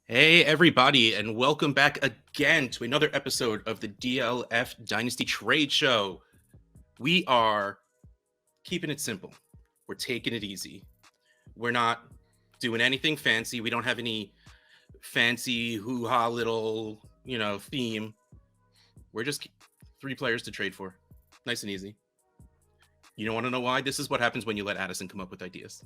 Hey, everybody, and welcome back again to another episode of the DLF Dynasty Trade Show. We are keeping it simple. We're taking it easy. We're not doing anything fancy. We don't have any fancy hoo-ha little, theme. We're just 3 players to trade for. Nice and easy. You don't want to know why? This is what happens when you let Addison come up with ideas.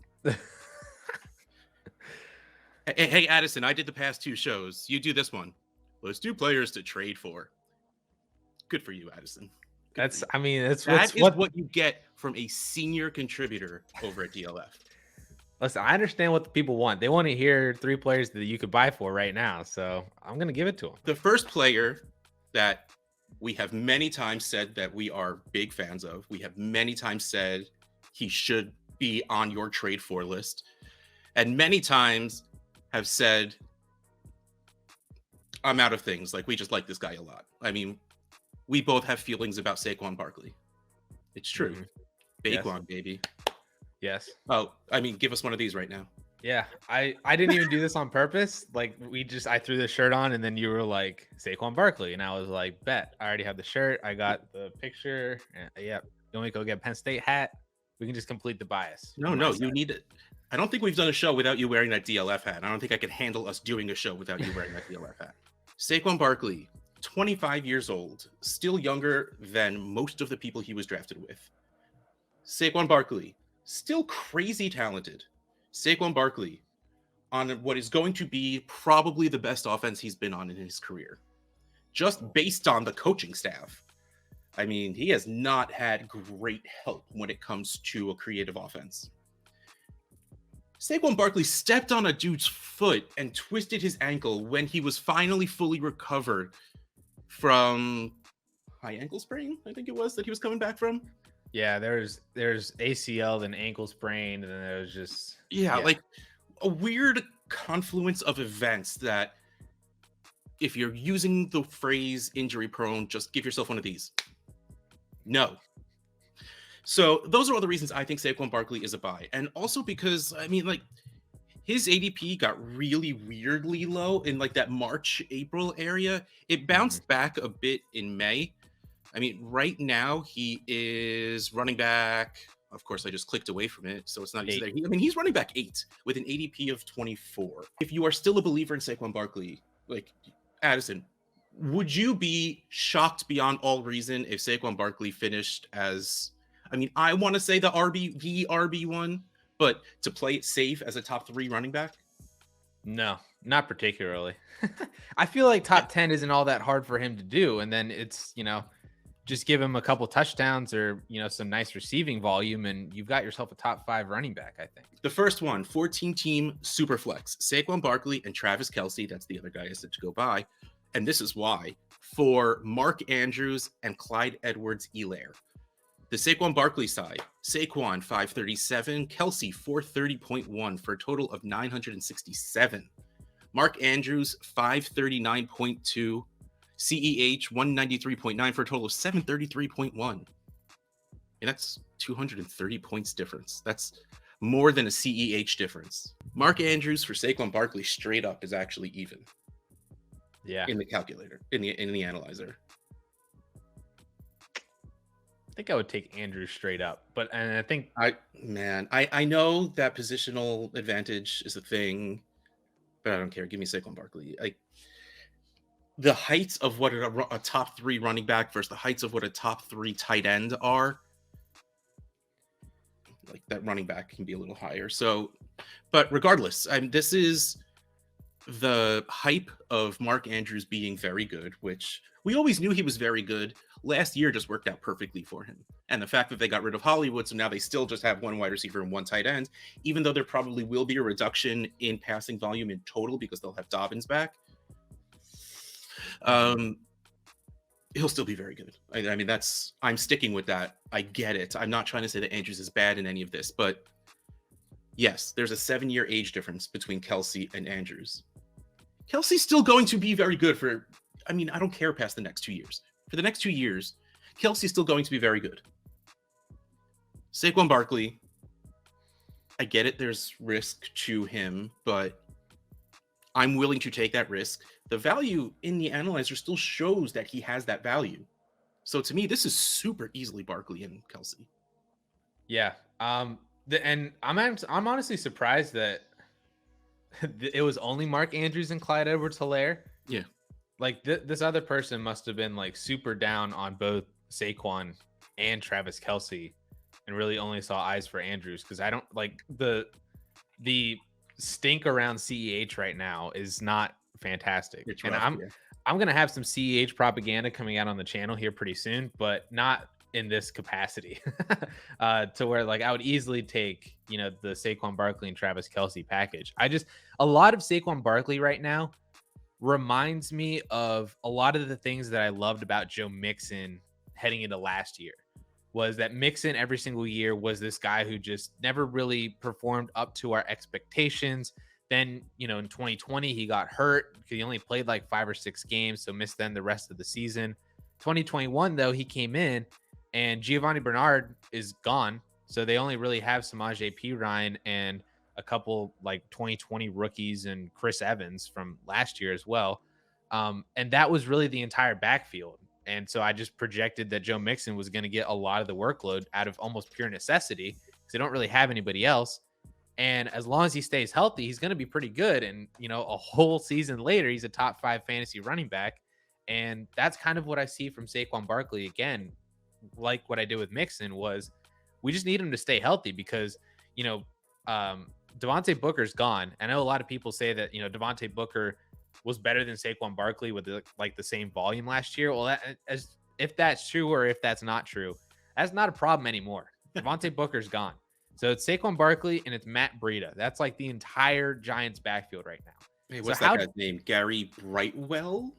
Hey, Addison, I did the past 2 shows. You do this one. Let's do players to trade for. Good for you, Addison. That's what you get from a senior contributor over at DLF. Listen, I understand what the people want. They want to hear 3 players that you could buy for right now. So I'm going to give it to them. The first player that we have many times said that we are big fans of, we have many times said he should be on your trade for list, and many times have said, I'm out of things. Like, we just like this guy a lot. I mean, we both have feelings about Saquon Barkley. It's true. Saquon, yes. Baby. Yes. Oh, I mean, give us one of these right now. Yeah, I didn't even do this on purpose. Like, I threw the shirt on, and then you were like, Saquon Barkley. And I was like, bet. I already have the shirt. I got the picture. Yep. You want me to go get a Penn State hat? We can just complete the bias. No, you need it. I don't think we've done a show without you wearing that DLF hat. I don't think I could handle us doing a show without you wearing that DLF hat. Saquon Barkley, 25 years old, still younger than most of the people he was drafted with. Saquon Barkley, still crazy talented. Saquon Barkley on what is going to be probably the best offense he's been on in his career. Just based on the coaching staff. I mean, he has not had great help when it comes to a creative offense. Saquon Barkley stepped on a dude's foot and twisted his ankle when he was finally fully recovered from high ankle sprain, I think it was, that he was coming back from. Yeah, there's ACL, then ankle sprain, and then there's just... Yeah, like a weird confluence of events that if you're using the phrase injury prone, just give yourself one of these. No. So those are all the reasons I think Saquon Barkley is a buy. And also because, I mean, like, his ADP got really weirdly low in like that March, April area. It bounced back a bit in May. I mean, right now he is running back. Of course, I just clicked away from it, so it's not easy there. He's running back 8 with an ADP of 24. If you are still a believer in Saquon Barkley, like Addison, would you be shocked beyond all reason if Saquon Barkley finished as... I mean, I want to say the RB1, but to play it safe as a top 3 running back? No, not particularly. I feel like top 10 isn't all that hard for him to do. And then it's, just give him a couple touchdowns or, some nice receiving volume, and you've got yourself a top 5 running back, I think. The first one, 14-team Superflex. Saquon Barkley and Travis Kelce, that's the other guy I said to go by. And this is why, for Mark Andrews and Clyde Edwards-Helaire. The Saquon Barkley side, Saquon 537, Kelce 430.1 for a total of 967. Mark Andrews 539.2, CEH 193.9 for a total of 733.1. And that's 230 points difference. That's more than a CEH difference. Mark Andrews for Saquon Barkley straight up is actually even. Yeah. In the calculator, in the analyzer. I think I would take Andrew straight up, and I think I know that positional advantage is a thing, but I don't care. Give me Saquon Barkley. Like the heights of what a top 3 running back versus the heights of what a top 3 tight end are. Like that running back can be a little higher. So, but regardless, this is the hype of Mark Andrews being very good, which we always knew he was very good. Last year just worked out perfectly for him. And the fact that they got rid of Hollywood, so now they still just have 1 wide receiver and 1 tight end, even though there probably will be a reduction in passing volume in total because they'll have Dobbins back. He'll still be very good. I mean, I'm sticking with that. I get it. I'm not trying to say that Andrews is bad in any of this, but yes, there's a 7-year age difference between Kelce and Andrews. Kelce's still going to be very good I don't care past the next 2 years. For the next 2 years, Kelce's still going to be very good. Saquon Barkley, I get it. There's risk to him, but I'm willing to take that risk. The value in the analyzer still shows that he has that value. So to me, this is super easily Barkley and Kelsey. Yeah. And I'm honestly surprised that it was only Mark Andrews and Clyde Edwards-Helaire. Yeah. Like this other person must have been like super down on both Saquon and Travis Kelce and really only saw eyes for Andrews, because I don't like the stink around CEH right now is not fantastic. It's And rough, I'm gonna have some CEH propaganda coming out on the channel here pretty soon, but not in this capacity. To where like I would easily take, you know, the Saquon Barkley and Travis Kelce package. A lot of Saquon Barkley right now reminds me of a lot of the things that I loved about Joe Mixon heading into last year. Was that Mixon every single year was this guy who just never really performed up to our expectations. Then, you know, in 2020, he got hurt because he only played like 5 or 6 games, so missed then the rest of the season. 2021, though, he came in and Giovanni Bernard is gone. So they only really have Samaje Perine and a couple like 2020 rookies and Chris Evans from last year as well. And that was really the entire backfield. And so I just projected that Joe Mixon was going to get a lot of the workload out of almost pure necessity because they don't really have anybody else. And as long as he stays healthy, he's going to be pretty good. And, you know, a whole season later, he's a top 5 fantasy running back. And that's kind of what I see from Saquon Barkley. Again, like what I did with Mixon, was we just need him to stay healthy because, you know, Devontae Booker's gone. I know a lot of people say that, you know, Devontae Booker was better than Saquon Barkley with the same volume last year. Well, if that's true or if that's not true, that's not a problem anymore. Devontae Booker's gone. So it's Saquon Barkley and it's Matt Breida. That's like the entire Giants backfield right now. Hey, what's that guy's name? Gary Brightwell?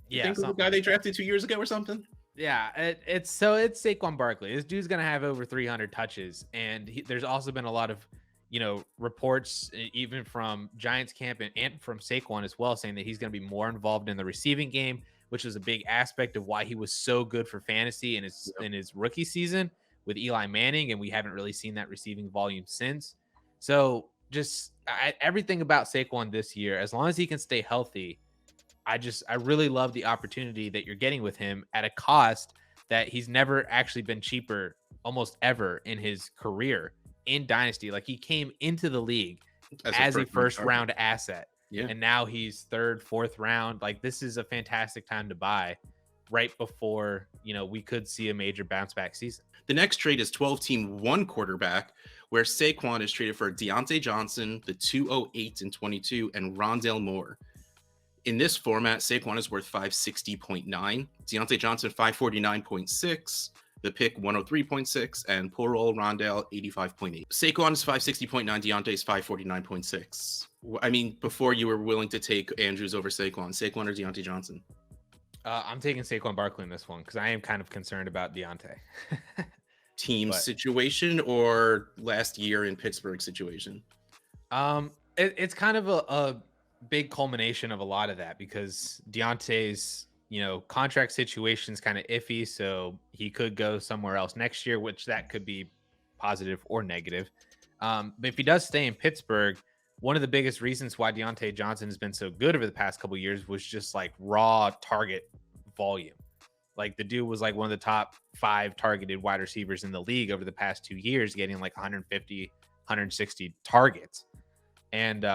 Yeah, think of the guy they drafted 2 years ago or something? Yeah, it's Saquon Barkley. This dude's gonna have over 300 touches, and there's also been a lot of, you know, reports even from Giants camp and from Saquon as well, saying that he's going to be more involved in the receiving game, which was a big aspect of why he was so good for fantasy in his rookie season with Eli Manning, and we haven't really seen that receiving volume since. So just everything about Saquon this year, as long as he can stay healthy, I really love the opportunity that you're getting with him at a cost that he's never actually been cheaper almost ever in his career in Dynasty. Like, he came into the league as a first round asset. Yeah. And now he's 3rd, 4th round. Like, this is a fantastic time to buy right before, you know, we could see a major bounce back season. The next trade is 12-team 1 quarterback, where Saquon is traded for Deontay Johnson, the 208 and 22, and Rondale Moore. In this format, Saquon is worth 560.9, Deontay Johnson 549.6, the pick 103.6, and poor old Rondale 85.8. Saquon is 560.9, Deontay is 549.6. I mean, before you were willing to take Andrews over Saquon or Deontay Johnson? I'm taking Saquon Barkley in this one because I am kind of concerned about Deontay. Team situation or last year in Pittsburgh situation? It's kind of a big culmination of a lot of that, because Deontay's, you know, contract situation's kind of iffy, so he could go somewhere else next year, which that could be positive or negative. But if he does stay in Pittsburgh, one of the biggest reasons why Deontay Johnson has been so good over the past couple of years was just like raw target volume. Like, the dude was like one of the top 5 targeted wide receivers in the league over the past 2 years, getting like 150, 160 targets. And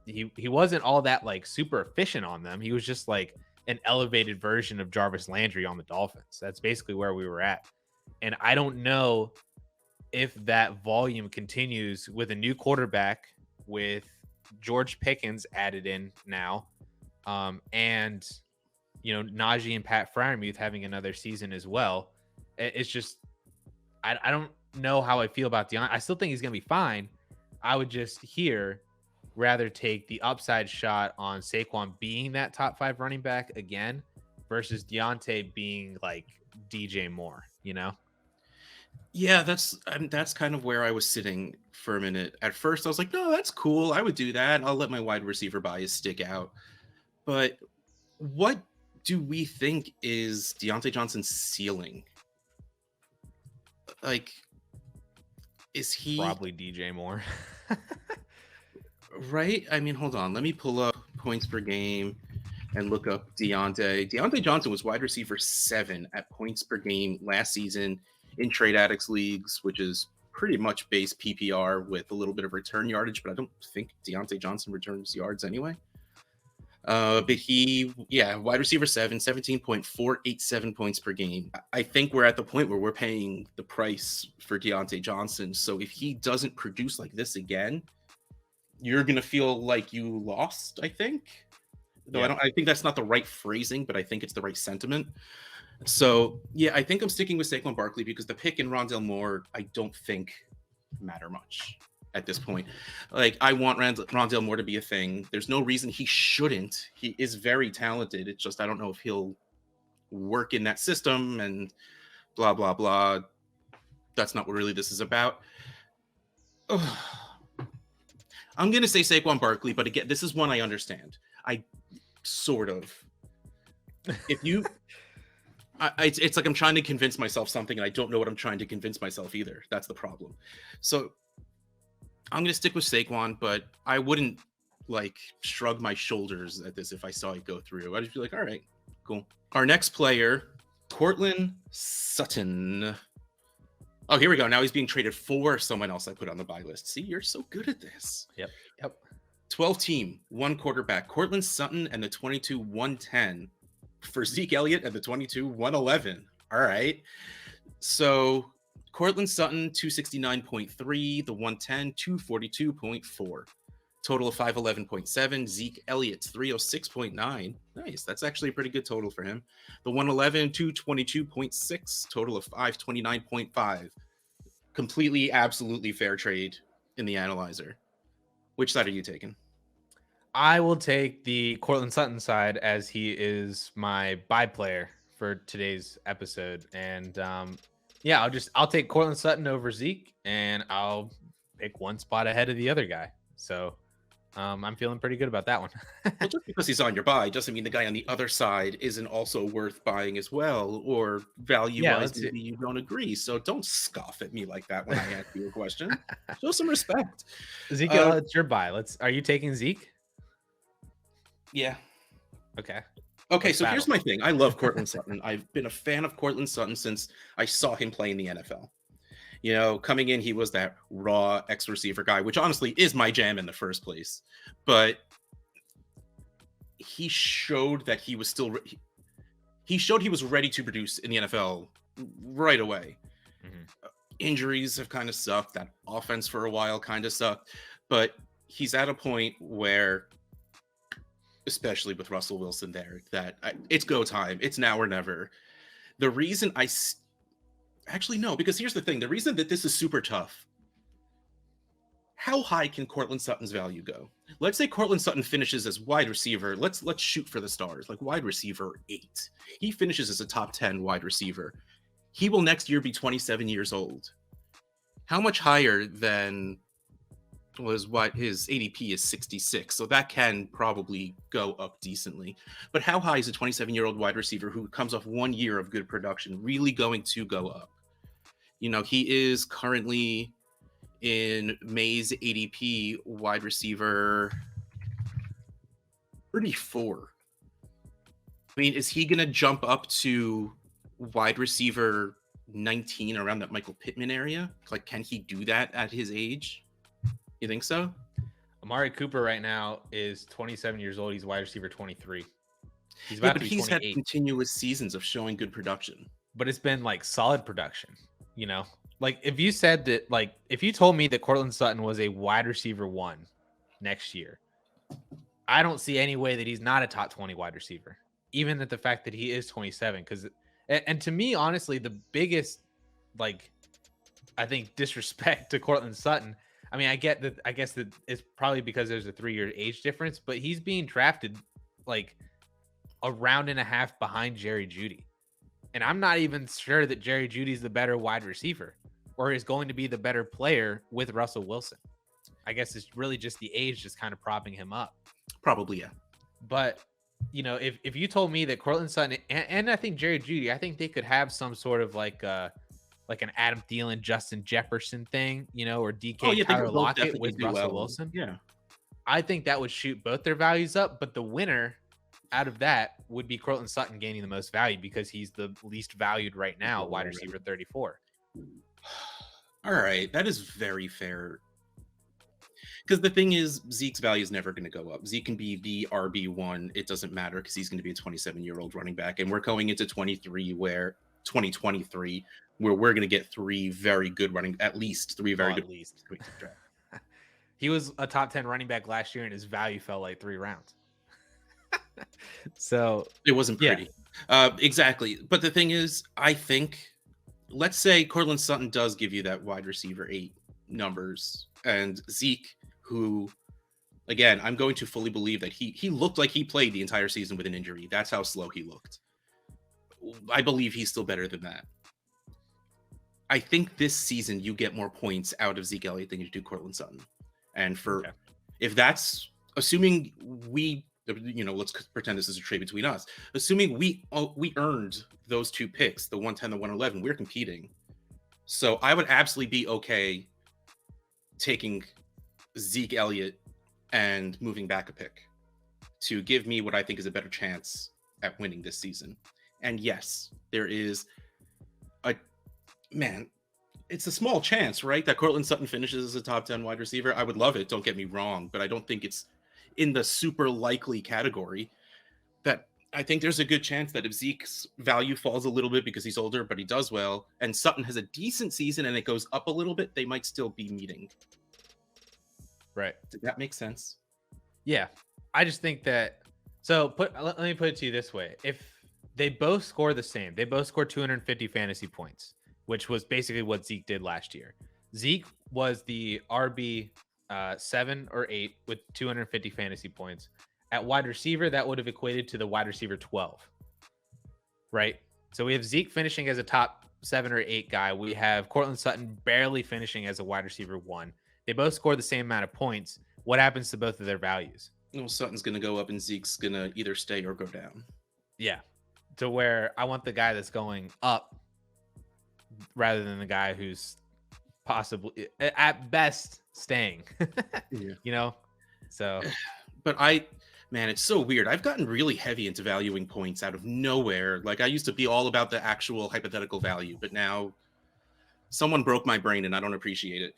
he wasn't all that like super efficient on them. He was just like an elevated version of Jarvis Landry on the Dolphins. That's basically where we were at. And I don't know if that volume continues with a new quarterback, with George Pickens added in now, and, you know, Najee and Pat Freiermuth having another season as well. It's just, I don't know how I feel about Deontay. I still think he's going to be fine. I would just rather take the upside shot on Saquon being that top 5 running back again versus Deontay being like DJ Moore, you know? Yeah, that's kind of where I was sitting for a minute. At first, I was like, no, that's cool. I would do that. I'll let my wide receiver bias stick out. But what do we think is Deontay Johnson's ceiling? Like, is he probably DJ Moore? Right? I mean, hold on. Let me pull up points per game and look up Deontay. Deontay Johnson was wide receiver 7 at points per game last season in Trade Addicts leagues, which is pretty much base PPR with a little bit of return yardage, but I don't think Deontay Johnson returns yards anyway. But wide receiver 7, 17.487 points per game. I think we're at the point where we're paying the price for Deontay Johnson. So if he doesn't produce like this again, you're going to feel like you lost, I think. Though I think that's not the right phrasing, but I think it's the right sentiment. So, yeah, I think I'm sticking with Saquon Barkley because the pick in Rondale Moore, I don't think matter much at this point. Like, I want Rondale Moore to be a thing. There's no reason he shouldn't. He is very talented. It's just I don't know if he'll work in that system and blah, blah, blah. That's not what really this is about. Ugh. I'm going to say Saquon Barkley, but again, this is one I understand. I sort of. If you... it's like I'm trying to convince myself something, and I don't know what I'm trying to convince myself either. That's the problem. So I'm going to stick with Saquon, but I wouldn't, like, shrug my shoulders at this if I saw it go through. I'd just be like, all right, cool. Our next player, Courtland Sutton. Oh, here we go. Now he's being traded for someone else I put on the buy list. See, you're so good at this. Yep. 12 team, 1 quarterback. Courtland Sutton and the 22-110 for Zeke Elliott and the 22-111. All right. So Courtland Sutton, 269.3, the 110, 242.4. Total of 511.7. Zeke Elliott, 306.9. Nice. That's actually a pretty good total for him. The 111, 222.6. Total of 529.5. Completely, absolutely fair trade in the analyzer. Which side are you taking? I will take the Courtland Sutton side as he is my buy player for today's episode. And I'll take Courtland Sutton over Zeke, and I'll pick one spot ahead of the other guy. So I'm feeling pretty good about that one. Well, just because he's on your buy doesn't mean the guy on the other side isn't also worth buying as well, or value-wise, maybe you don't agree. So don't scoff at me like that when I ask you a question. Show some respect. Zeke, it's your buy. Are you taking Zeke? Yeah. Okay. So here's my thing. I love Courtland Sutton. I've been a fan of Courtland Sutton since I saw him play in the NFL. You know, coming in, he was that raw X-receiver guy, which honestly is my jam in the first place. But he showed that he was still... He showed he was ready to produce in the NFL right away. Mm-hmm. Injuries have kind of sucked. That offense for a while kind of sucked. But he's at a point where, especially with Russell Wilson there, that it's go time. It's now or never. The reason actually, no, because here's the thing. The reason that this is super tough, how high can Courtland Sutton's value go? Let's say Courtland Sutton finishes as wide receiver. Let's shoot for the stars, like wide receiver 8. He finishes as a top 10 wide receiver. He will next year be 27 years old. How much higher than was what his ADP is 66, so that can probably go up decently. But how high is a 27-year-old wide receiver who comes off 1 year of good production really going to go up? You know, he is currently in May's ADP wide receiver 34. I mean, is he going to jump up to wide receiver 19 around that Michael Pittman area? Like, can he do that at his age? You think so? Amari Cooper right now is 27 years old. He's wide receiver 23. He's about to be 28. Had continuous seasons of showing good production. But it's been like solid production, you know? Like if you said that, like if you told me that Courtland Sutton was a wide receiver 1 next year, I don't see any way that he's not a top 20 wide receiver, even at the fact that he is 27. And to me, honestly, the biggest, like, I think disrespect to Courtland Sutton, I mean, I guess that it's probably because there's a 3-year age difference, but he's being drafted like a round and a half behind Jerry Jeudy. And I'm not even sure that Jerry Jeudy's the better wide receiver or is going to be the better player with Russell Wilson. I guess it's really just the age just kind of propping him up. Probably, yeah. But, you know, if you told me that Courtland Sutton and I think Jerry Jeudy, I think they could have some sort of like an Adam Thielen, Justin Jefferson thing, you know, or DK Tyler Lockett with Russell Wilson. Yeah. I think that would shoot both their values up, but the winner out of that would be Courtland Sutton gaining the most value because he's the least valued right now, wide receiver 34. All right, that is very fair. Because the thing is, Zeke's value is never going to go up. Zeke can be the RB1. It doesn't matter because he's going to be a 27-year-old running back. And we're going into 2023, where we're going to get at least three very good. At least. He was a top 10 running back last year, and his value fell like 3 rounds. So it wasn't pretty. Exactly. But the thing is, I think, let's say Courtland Sutton does give you that wide receiver 8 numbers, and Zeke, who, again, I'm going to fully believe that he looked like he played the entire season with an injury. That's how slow he looked. I believe he's still better than that. I think this season you get more points out of Zeke Elliott than you do Courtland Sutton. And if that's assuming let's pretend this is a trade between us. Assuming we earned those 2 picks, the 110, the 111, we're competing. So I would absolutely be okay taking Zeke Elliott and moving back a pick to give me what I think is a better chance at winning this season. And yes, there is it's a small chance, right, that Courtland Sutton finishes as a top 10 wide receiver. I would love it, don't get me wrong, but I don't think it's in the super likely category. That I think there's a good chance that if Zeke's value falls a little bit because he's older, but he does well, and Sutton has a decent season and it goes up a little bit, they might still be meeting. Right. Does that make sense? Yeah. I just think that, let me put it to you this way. If they both score the same, they both score 250 fantasy points, which was basically what Zeke did last year. Zeke was the RB 7 or 8 with 250 fantasy points. At wide receiver, that would have equated to the wide receiver 12, right? So we have Zeke finishing as a top 7 or 8 guy. We have Courtland Sutton barely finishing as a wide receiver 1. They both score the same amount of points. What happens to both of their values? Well, Sutton's going to go up and Zeke's going to either stay or go down. Yeah. To where I want the guy that's going up rather than the guy who's possibly at best staying. Yeah. So but it's so weird. I've gotten really heavy into valuing points out of nowhere. Like, I used to be all about the actual hypothetical value, but now someone broke my brain and I don't appreciate it.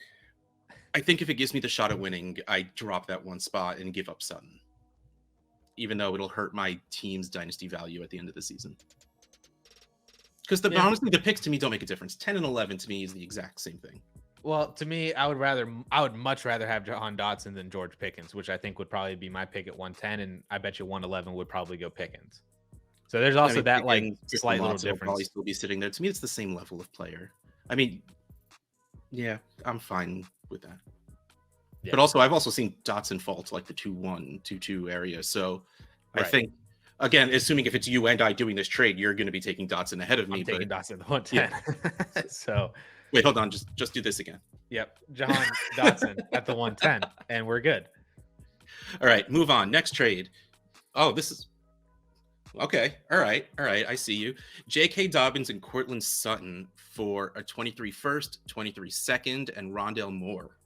I think if it gives me the shot at winning, I drop that 1 spot and give up Sutton, even though it'll hurt my team's dynasty value at the end of the season. Because honestly, the picks to me don't make a difference. 10 and 11 to me is the exact same thing. Well, to me, I would much rather have Jahan Dotson than George Pickens, which I think would probably be my pick at 110, and I bet you 111 would probably go Pickens. So there's also that slight little difference. Probably still be sitting there. To me, it's the same level of player. I mean, yeah, I'm fine with that. Yeah. But also, I've also seen Dotson fall to like the 2-1, 2-2 area. So I think, again, assuming if it's you and I doing this trade, you're going to be taking Dotson ahead of me. I'm taking Dotson at the 110. Yeah. So wait, hold on. Just do this again. Yep. Jahan Dotson at the 110, and we're good. All right, move on. Next trade. Oh, this is okay. All right. I see you. J.K. Dobbins and Courtland Sutton for a 23 first, 23 second, and Rondale Moore.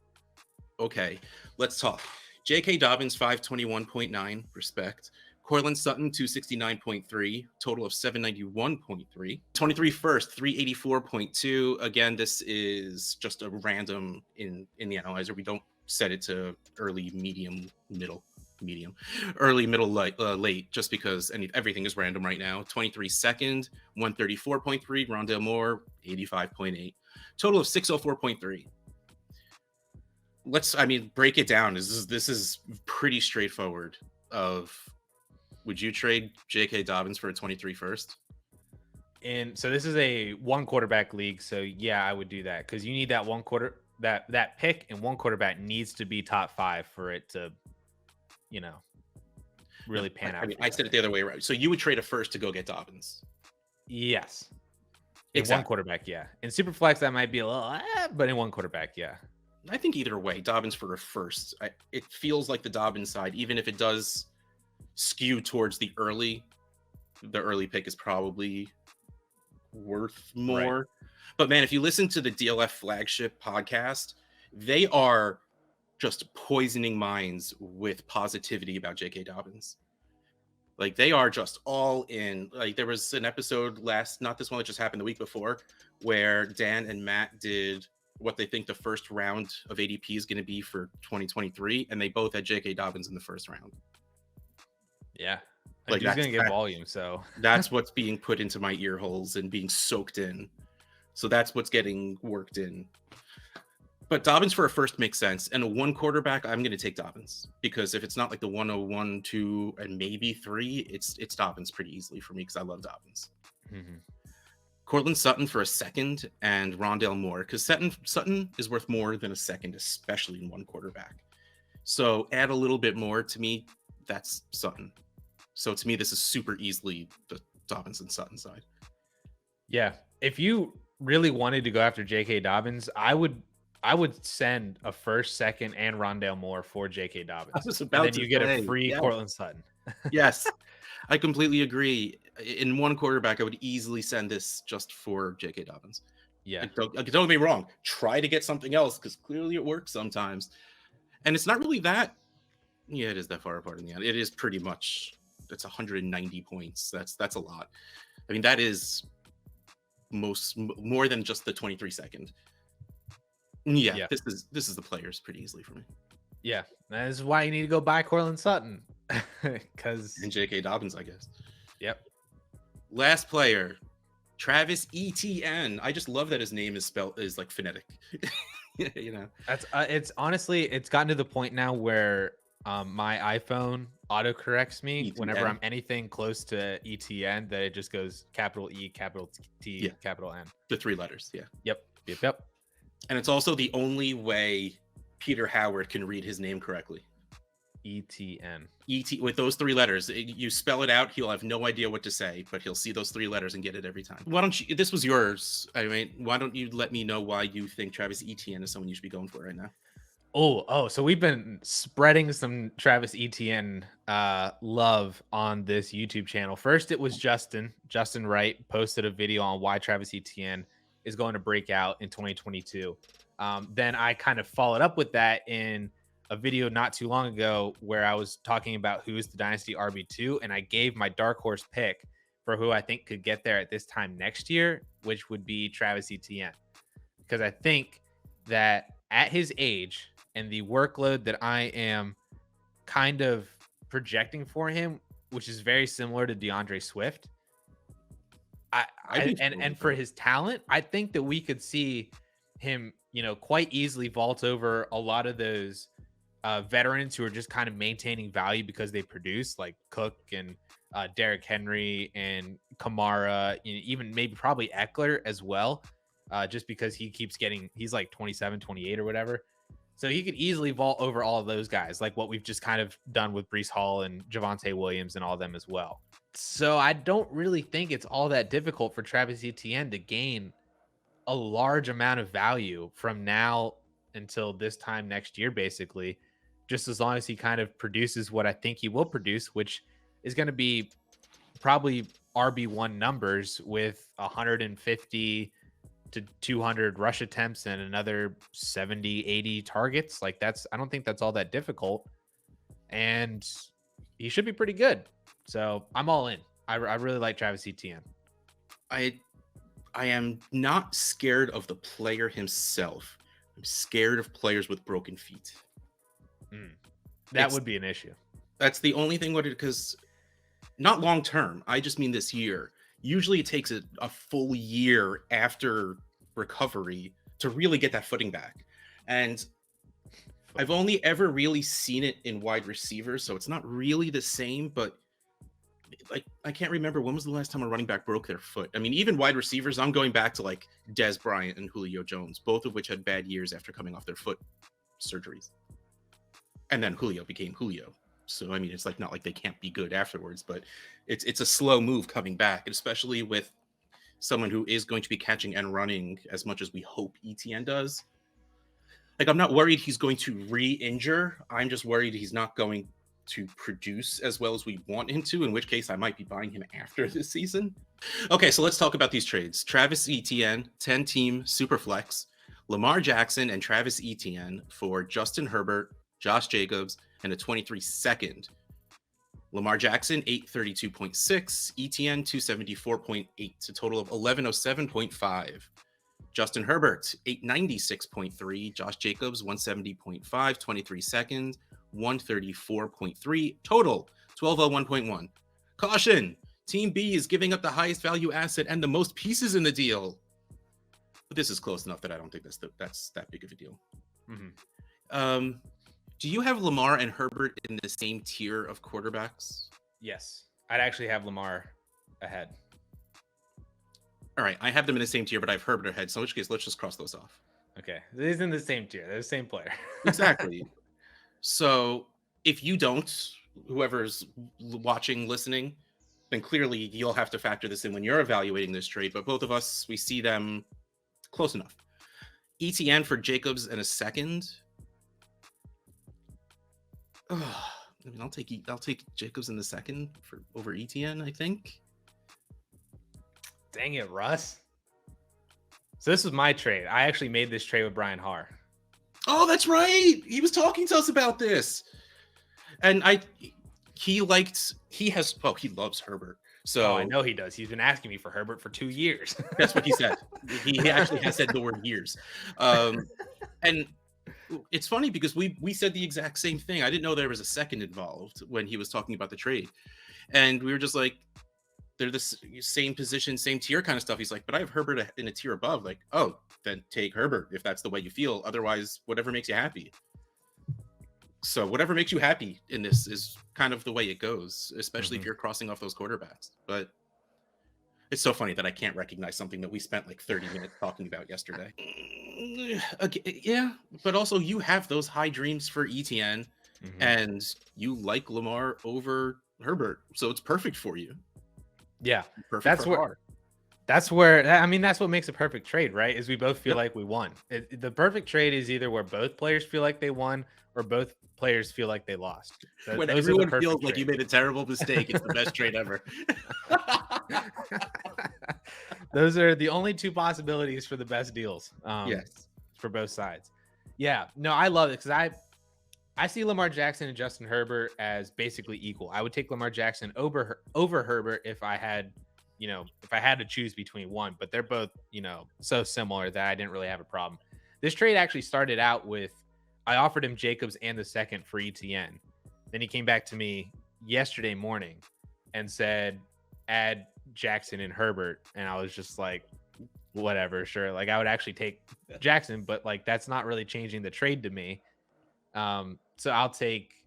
Okay, let's talk. J.K. Dobbins 521.9, respect. Courtland Sutton 269.3, total of 791.3. 23 first, 384.2. Again, this is just a random in the analyzer. We don't set it to early, medium, early, middle, late, just because everything is random right now. 23 second, 134.3. Rondale Moore 85.8. Total of 604.3. Let's break it down. This is pretty straightforward. Would you trade J.K. Dobbins for a 23 first? And so this is a 1 quarterback league. So yeah, I would do that because you need that that pick, and 1 quarterback needs to be top 5 for it to, really pan out. I said it the other way around. So you would trade a first to go get Dobbins? Yes. In 1 quarterback, yeah. In Superflex, that might be a little, but in 1 quarterback, yeah. I think either way, Dobbins for a first. It feels like the Dobbins side, even if it does skew towards the early pick is probably worth more. Right. But man, if you listen to the DLF flagship podcast, they are just poisoning minds with positivity about J.K. Dobbins. Like, they are just all in. Like, there was an episode not this one that just happened the week before, where Dan and Matt did what they think the first round of ADP is going to be for 2023, and they both had J.K. Dobbins in the first round. Yeah. Like, he's going to get volume, so. That's what's being put into my ear holes and being soaked in. So that's what's getting worked in. But Dobbins for a first makes sense. And a one quarterback, I'm going to take Dobbins. Because if it's not like the 101, 2, and maybe 3, it's Dobbins pretty easily for me because I love Dobbins. Mm-hmm. Courtland Sutton for a second and Rondale Moore. Because Sutton is worth more than a second, especially in one quarterback. So add a little bit more. To me, that's Sutton. So to me, this is super easily the Dobbins and Sutton side. Yeah. If you really wanted to go after J.K. Dobbins, I would send a first, second, and Rondale Moore for J.K. Dobbins. I was about and then you get a free Courtland Sutton. Yes, I completely agree. In one quarterback, I would easily send this just for J.K. Dobbins. Yeah. Don't get me wrong. Try to get something else because clearly it works sometimes. And it's not really that. Yeah, it is that far apart in the end. It is pretty much. It's 190 points. That's a lot. I mean, that is more than just the 23 second. Yeah. This is the players pretty easily for me. Yeah, that is why you need to go buy Courtland Sutton. And J.K. Dobbins, I guess. Yep. Last player, Travis Etienne. I just love that his name is like phonetic. You know, that's it's honestly, it's gotten to the point now where my iPhone autocorrects me Etienne. Whenever I'm anything close to Etienne, that it just goes capital E, capital T, capital N. The 3 letters. Yeah. Yep. And it's also the only way Peter Howard can read his name correctly. Etienne. With those 3 letters. You spell it out, he'll have no idea what to say, but he'll see those 3 letters and get it every time. Why don't you? This was yours. I mean, why don't you let me know why you think Travis Etienne is someone you should be going for right now? Oh, so we've been spreading some Travis Etienne love on this YouTube channel. First, it was Justin Wright posted a video on why Travis Etienne is going to break out in 2022. Then I kind of followed up with that in a video not too long ago where I was talking about who is the Dynasty RB2, and I gave my dark horse pick for who I think could get there at this time next year, which would be Travis Etienne. Because I think that at his age and the workload that I am kind of projecting for him, which is very similar to DeAndre Swift, and for his talent, I think that we could see him, quite easily vault over a lot of those veterans who are just kind of maintaining value because they produce, like Cook and Derrick Henry and Kamara, even maybe probably Eckler as well, just because he's like 27, 28 or whatever. So he could easily vault over all of those guys, like what we've just kind of done with Breece Hall and Javonte Williams and all of them as well. So I don't really think it's all that difficult for Travis Etienne to gain a large amount of value from now until this time next year, basically, just as long as he kind of produces what I think he will produce, which is going to be probably RB1 numbers with 150 to 200 rush attempts and another 70, 80 targets. Like I don't think that's all that difficult. And he should be pretty good. So I'm all in. I really like Travis Etienne. I am not scared of the player himself. I'm scared of players with broken feet. That would be an issue. That's the only thing because not long term. I just mean this year. Usually it takes a full year after recovery to really get that footing back. And I've only ever really seen it in wide receivers, so it's not really the same, but like I can't remember when was the last time a running back broke their foot. I mean, even wide receivers, I'm going back to like Dez Bryant and Julio Jones, both of which had bad years after coming off their foot surgeries. And then Julio became Julio. So, I mean, it's like not like they can't be good afterwards, but it's a slow move coming back, especially with someone who is going to be catching and running as much as we hope Etienne does. Like, I'm not worried he's going to re-injure. I'm just worried he's not going to produce as well as we want him to, in which case I might be buying him after this season. Okay, so let's talk about these trades. Travis Etienne, 10-team super flex, Lamar Jackson and Travis Etienne for Justin Herbert, Josh Jacobs, and a 23 second. Lamar Jackson, 832.6, Etienne, 274.8, a total of 1107.5. Justin Herbert, 896.3, Josh Jacobs, 170.5, 23 seconds, 134.3, total 1201.1. Caution, Team B is giving up the highest value asset and the most pieces in the deal. But this is close enough that I don't think that's that big of a deal. Do you have Lamar and Herbert in the same tier of quarterbacks? Yes. I'd actually have Lamar ahead. All right. I have them in the same tier, but I have Herbert ahead. So in which case, let's just cross those off. Okay. These in the same tier. They're the same player. Exactly. So if you don't, whoever's watching, listening, then clearly you'll have to factor this in when you're evaluating this trade. But both of us, we see them close enough. ETN for Jacobs and a second. I mean, I'll take Jacobs in the second for over ETN, I think. Dang it, Russ. So this was my trade. I actually made this trade with Brian Haar. Oh, that's right. He was talking to us about this. And he loves Herbert. So I know he does. He's been asking me for Herbert for 2 years. That's what he said. He actually has said the word years. And it's funny because we said the exact same thing. I didn't know there was a second involved when he was talking about the trade. And we were just like, they're the same position, same tier kind of stuff. He's like, but I have Herbert in a tier above. Like, oh, then take Herbert if that's the way you feel. Otherwise, whatever makes you happy. So whatever makes you happy in this is kind of the way it goes, especially if you're crossing off those quarterbacks. But it's so funny that I can't recognize something that we spent like 30 minutes talking about yesterday. Okay, yeah, but also you have those high dreams for Etienne, and you like Lamar over Herbert, so it's perfect for you. Yeah, perfect. That's where I mean that's what makes a perfect trade, right? Is we both feel like we won. The perfect trade is either where both players feel like they won or both players feel like they lost. When everyone feels like you made a terrible mistake, it's the best trade ever. Those are the only two possibilities for the best deals. Yes, for both sides. Yeah, no, I love it because I see Lamar Jackson and Justin Herbert as basically equal. I would take Lamar Jackson over Herbert if I had to choose between one, but they're both, so similar that I didn't really have a problem. This trade actually started out with, I offered him Jacobs and the second for Etienne. Then he came back to me yesterday morning and said, add Jackson and Herbert. And I was just like, whatever, sure. Like I would actually take Jackson, but like, that's not really changing the trade to me. So I'll take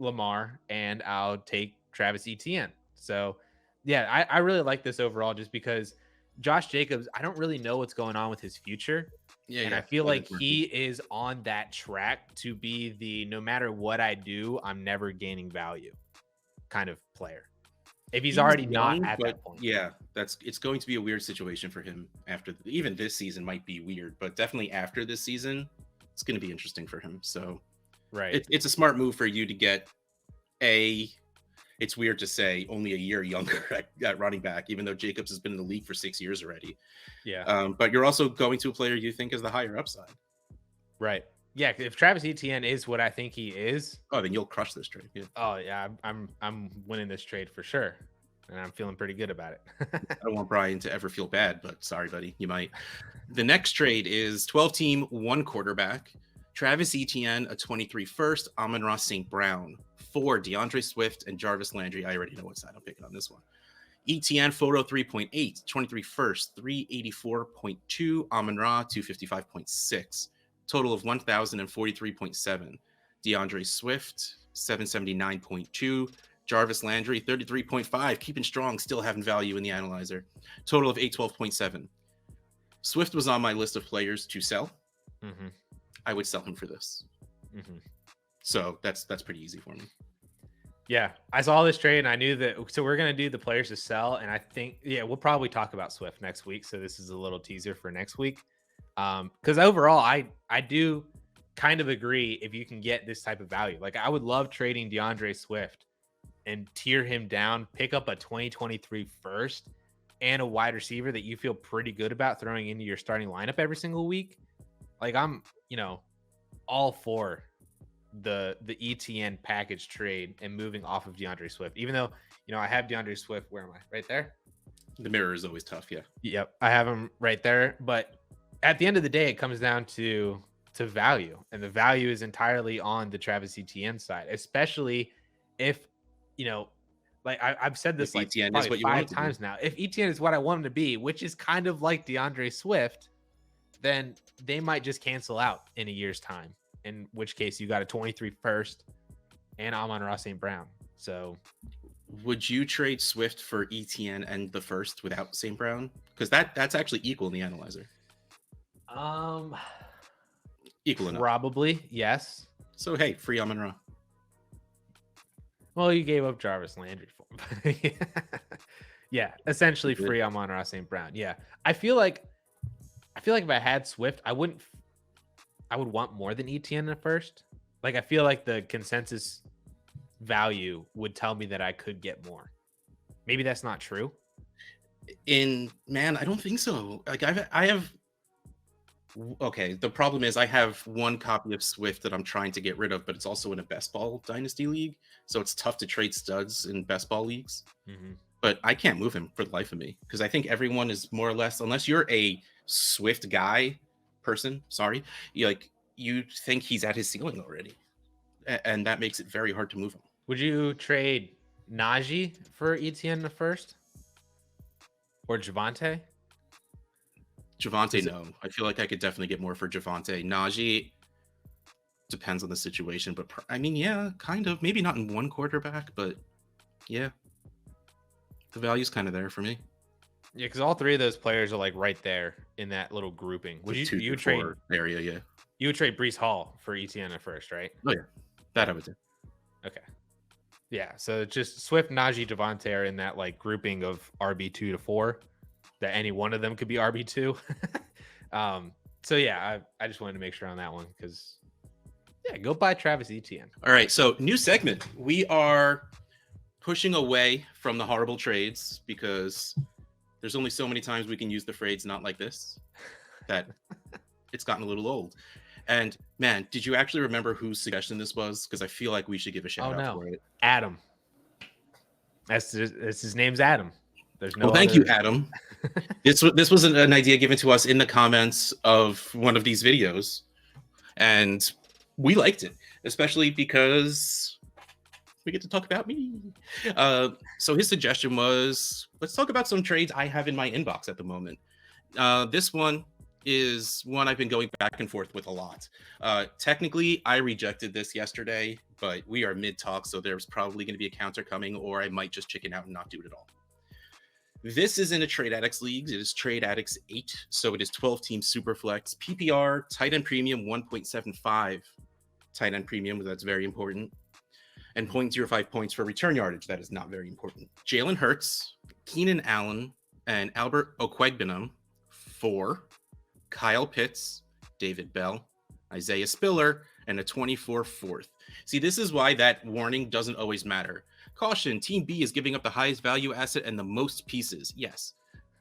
Lamar and I'll take Travis Etienne. So yeah, I really like this overall just because Josh Jacobs, I don't really know what's going on with his future. And I feel like he is on that track to be the, no matter what I do, I'm never gaining value kind of player. If he's already young, not at that point. Yeah, it's going to be a weird situation for him after even this season might be weird, but definitely after this season, it's going to be interesting for him. So right. It's a smart move for you to get it's weird to say only a year younger at running back, even though Jacobs has been in the league for 6 years already. Yeah. But you're also going to a player you think is the higher upside. Right. Yeah. If Travis Etienne is what I think he is. Oh, then you'll crush this trade. Yeah. Oh yeah. I'm winning this trade for sure. And I'm feeling pretty good about it. I don't want Brian to ever feel bad, but sorry, buddy. You might. The next trade is 12-team, 1 quarterback. Travis Etienne, a 23 first, Amon-Ra St. Brown, 4 DeAndre Swift and Jarvis Landry. I already know what side I'm picking on this one. Etienne, 403.8, 23 first, 384.2, Amon-Ra, 255.6, total of 1,043.7. DeAndre Swift, 779.2, Jarvis Landry, 33.5, keeping strong, still having value in the analyzer, total of 812.7. Swift was on my list of players to sell. I would sell him for this. So that's pretty easy for me. Yeah, I saw this trade and I knew that. So we're going to do the players to sell. And I think, we'll probably talk about Swift next week. So this is a little teaser for next week. Because overall, I do kind of agree if you can get this type of value. Like I would love trading DeAndre Swift and tier him down, pick up a 2023 first and a wide receiver that you feel pretty good about throwing into your starting lineup every single week. Like I'm, all for the Etienne package trade and moving off of DeAndre Swift. Even though, I have DeAndre Swift. Where am I? Right there. The mirror is always tough. Yeah. Yep, I have him right there. But at the end of the day, it comes down to value, and the value is entirely on the Travis Etienne side, especially if like I've said this If like Etienne is probably what you want 5 it to times be. now. If Etienne is what I want him to be, which is kind of like DeAndre Swift, then they might just cancel out in a year's time. In which case, you got a 23 first and Amon-Ra St. Brown. So, would you trade Swift for Etienne and the first without St. Brown? Because that's actually equal in the analyzer. Equal enough. Probably, yes. So hey, free Amon-Ra. Well, you gave up Jarvis Landry for him. Yeah, essentially free Amon-Ra St. Brown. Yeah. I feel like if I had Swift, I would want more than Etienne at first. Like I feel like the consensus value would tell me that I could get more. Maybe that's not true. I don't think so. Like I have okay, the problem is I have one copy of Swift that I'm trying to get rid of, but it's also in a best ball dynasty league, so it's tough to trade studs in best ball leagues. Mm-hmm. But I can't move him for the life of me because I think everyone is more or less, unless you're a Swift person, you think he's at his ceiling already, and that makes it very hard to move him. Would you trade Najee for Etienne the first, or Javonte? Javonte, no. I feel like I could definitely get more for Javonte. Najee depends on the situation, but yeah, kind of. Maybe not in one quarterback, but yeah, the value's kind of there for me. Yeah, because all three of those players are like right there in that little grouping. Would you trade area? Yeah, you would trade Breece Hall for Etienne at first, right? Oh yeah, that I would do. Okay. Yeah, so just Swift, Najee, Javonte are in that like grouping of RB2 to 4. That any one of them could be RB2. So yeah, I just wanted to make sure on that one because go buy Travis Etienne. All right, so new segment. We are pushing away from the horrible trades because there's only so many times we can use the phrase "not like this" that it's gotten a little old. And man, did you actually remember whose suggestion this was? Because I feel like we should give a shout out for it. Adam. That's his name's Adam. There's no. Well, thank you, Adam. This was an idea given to us in the comments of one of these videos, and we liked it, especially because we get to talk about me. So his suggestion was, let's talk about some trades I have in my inbox at the moment. This one is one I've been going back and forth with a lot. Technically, I rejected this yesterday, but we are mid-talk, so there's probably going to be a counter coming, or I might just chicken out and not do it at all. This is in a Trade Addicts league. It is Trade Addicts 8, so it is 12-team Superflex. PPR, tight end premium, 1.75 tight end premium, that's very important. And 0.05 points for return yardage, that is not very important. Jalen Hurts, Keenan Allen, and Albert Okwuegbunam for Kyle Pitts, David Bell, Isaiah Spiller, and a 24 fourth. See, this is why that warning doesn't always matter. Caution, Team B is giving up the highest value asset and the most pieces. Yes,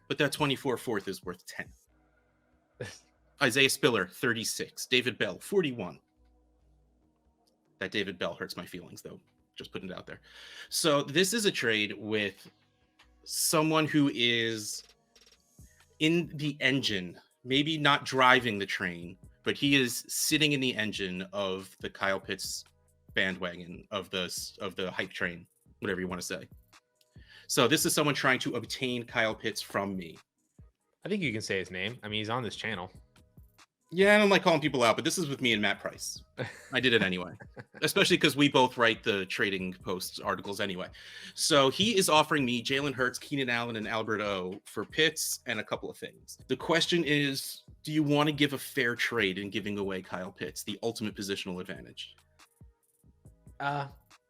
but that 24 fourth is worth 10. Isaiah Spiller, 36. David Bell, 41. That David Bell hurts my feelings, though. Just putting it out there. So this is a trade with someone who is in the engine, maybe not driving the train, but he is sitting in the engine of the Kyle Pitts bandwagon, of the hype train, whatever you want to say. So this is someone trying to obtain Kyle Pitts from me. I think you can say his name. I mean, he's on this channel. Yeah, I don't like calling people out, but this is with me and Matt Price. I did it anyway, especially because we both write the trading posts articles anyway. So he is offering me Jalen Hurts, Keenan Allen, and Albert O for Pitts and a couple of things. The question is, do you want to give a fair trade in giving away Kyle Pitts, the ultimate positional advantage?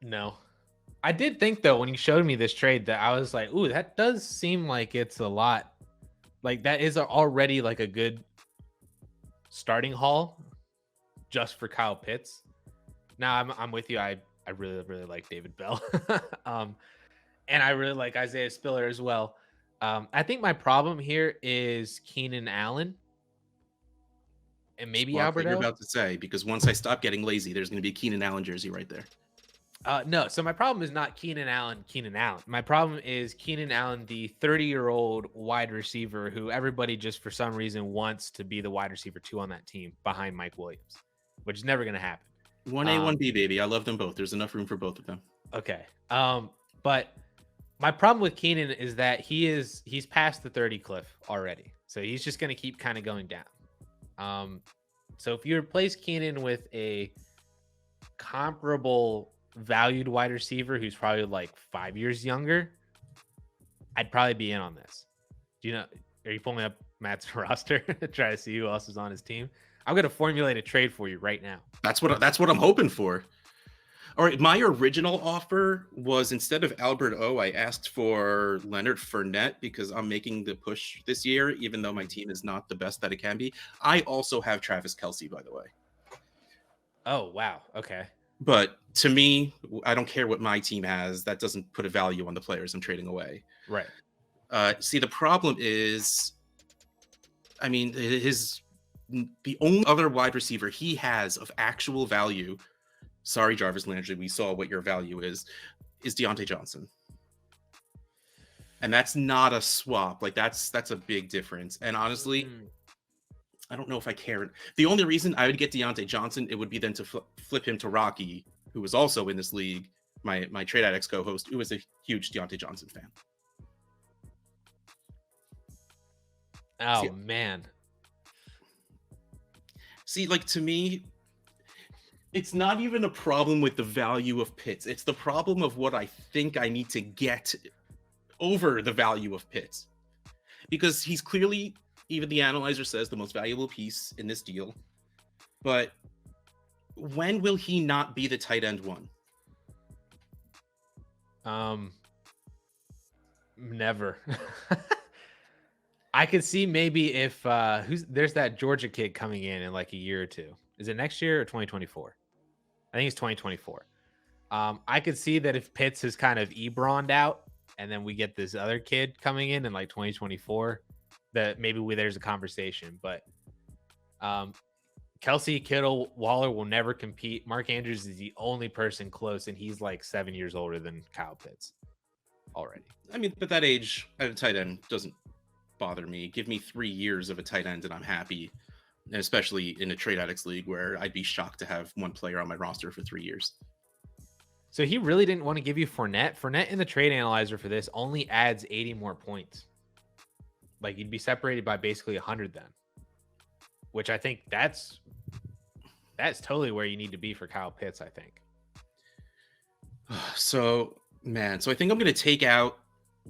No. I did think, though, when you showed me this trade that I was like, ooh, that does seem like it's a lot. Like, that is already like a good starting haul just for Kyle Pitts. Now I'm with you. I really, really like David Bell. And I really like Isaiah Spiller as well. I think my problem here is Keenan Allen. and maybe Watch what you're Alberto. about to say, because once I stop getting lazy, there's going to be a Keenan Allen jersey right there. No, so my problem is not Keenan Allen. My problem is Keenan Allen, the 30-year-old wide receiver who everybody just for some reason wants to be the wide receiver 2 on that team behind Mike Williams, which is never going to happen. 1A, 1B, baby. I love them both. There's enough room for both of them. Okay. But my problem with Keenan is that he's past the 30 cliff already. So he's just going to keep kind of going down. So if you replace Keenan with a comparable valued wide receiver who's probably like 5 years younger, I'd probably be in on this. Do you know, are you pulling up Matt's roster to try to see who else is on his team? I'm going to formulate a trade for you right now. That's what I'm hoping for. All right, my original offer was, instead of Albert O, I asked for Leonard Fournette because I'm making the push this year, even though my team is not the best that it can be. I also have Travis Kelce, by the way. Oh, wow. Okay. But to me, I don't care what my team has. That doesn't put a value on the players I'm trading away. Right. See, the problem is, I mean, the only other wide receiver he has of actual value, sorry, Jarvis Landry, we saw what your value is Deontay Johnson. And that's not a swap. Like, that's a big difference. And honestly, I don't know if I care. The only reason I would get Deontay Johnson, it would be then to flip him to Rocky, who was also in this league, my Trade Addicts co-host, who was a huge Deontay Johnson fan. Oh, man. See, like, to me, it's not even a problem with the value of Pitts. It's the problem of what I think I need to get over the value of Pitts. Because he's clearly, even the analyzer says, the most valuable piece in this deal. But when will he not be the tight end 1? Never. I could see maybe if there's that Georgia kid coming in like a year or two. Is it next year or 2024? I think it's 2024. I could see that if Pitts is kind of Ebron'd out and then we get this other kid coming in like 2024, that maybe there's a conversation. But Kelce, Kittle, Waller will never compete. Mark Andrews is the only person close, and he's like 7 years older than Kyle Pitts already. I mean, but that age at a tight end doesn't bother me. Give me 3 years of a tight end and I'm happy. And especially in a Trade Addicts league where I'd be shocked to have one player on my roster for 3 years. So he really didn't want to give you Fournette. Fournette in the trade analyzer for this only adds 80 more points. Like, you'd be separated by basically 100 then, which I think that's totally where you need to be for Kyle Pitts, I think. So I think I'm going to take out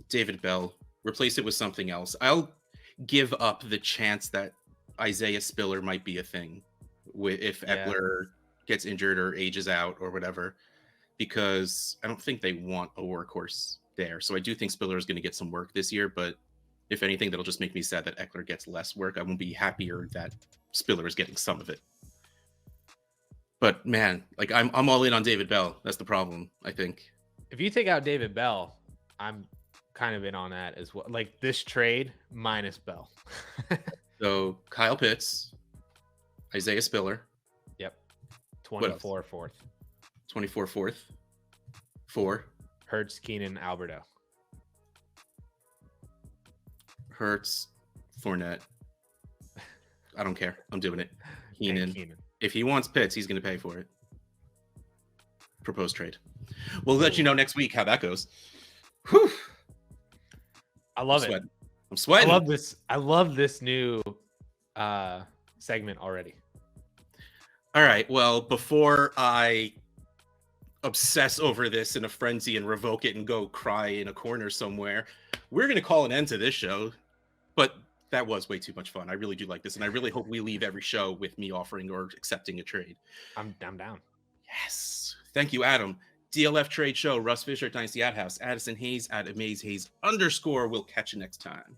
David Bell, replace it with something else. I'll give up the chance that Isaiah Spiller might be a thing if Eckler gets injured or ages out or whatever, because I don't think they want a workhorse there. So I do think Spiller is going to get some work this year, but if anything, that'll just make me sad that Eckler gets less work. I won't be happier that Spiller is getting some of it. But man, like, I'm all in on David Bell. That's the problem, I think. If you take out David Bell, I'm kind of in on that as well. Like, this trade minus Bell. So Kyle Pitts, Isaiah Spiller. Yep. 24 fourth. 24 fourth. 4. Hurts, Keenan, Alberto. Hurts, Fournette. I don't care. I'm doing it. Keenan. If he wants Pitts, he's going to pay for it. Proposed trade. We'll let you know next week how that goes. Whew. I love it. I'm sweating. I love this new segment already. All right. Well, before I obsess over this in a frenzy and revoke it and go cry in a corner somewhere, we're going to call an end to this show. But that was way too much fun. I really do like this, and I really hope we leave every show with me offering or accepting a trade. I'm down. Yes. Thank you, Adam. DLF Trade Show, Russ Fisher at Dynasty Ad House, Addison Hayes at AmazeHayes_. We'll catch you next time.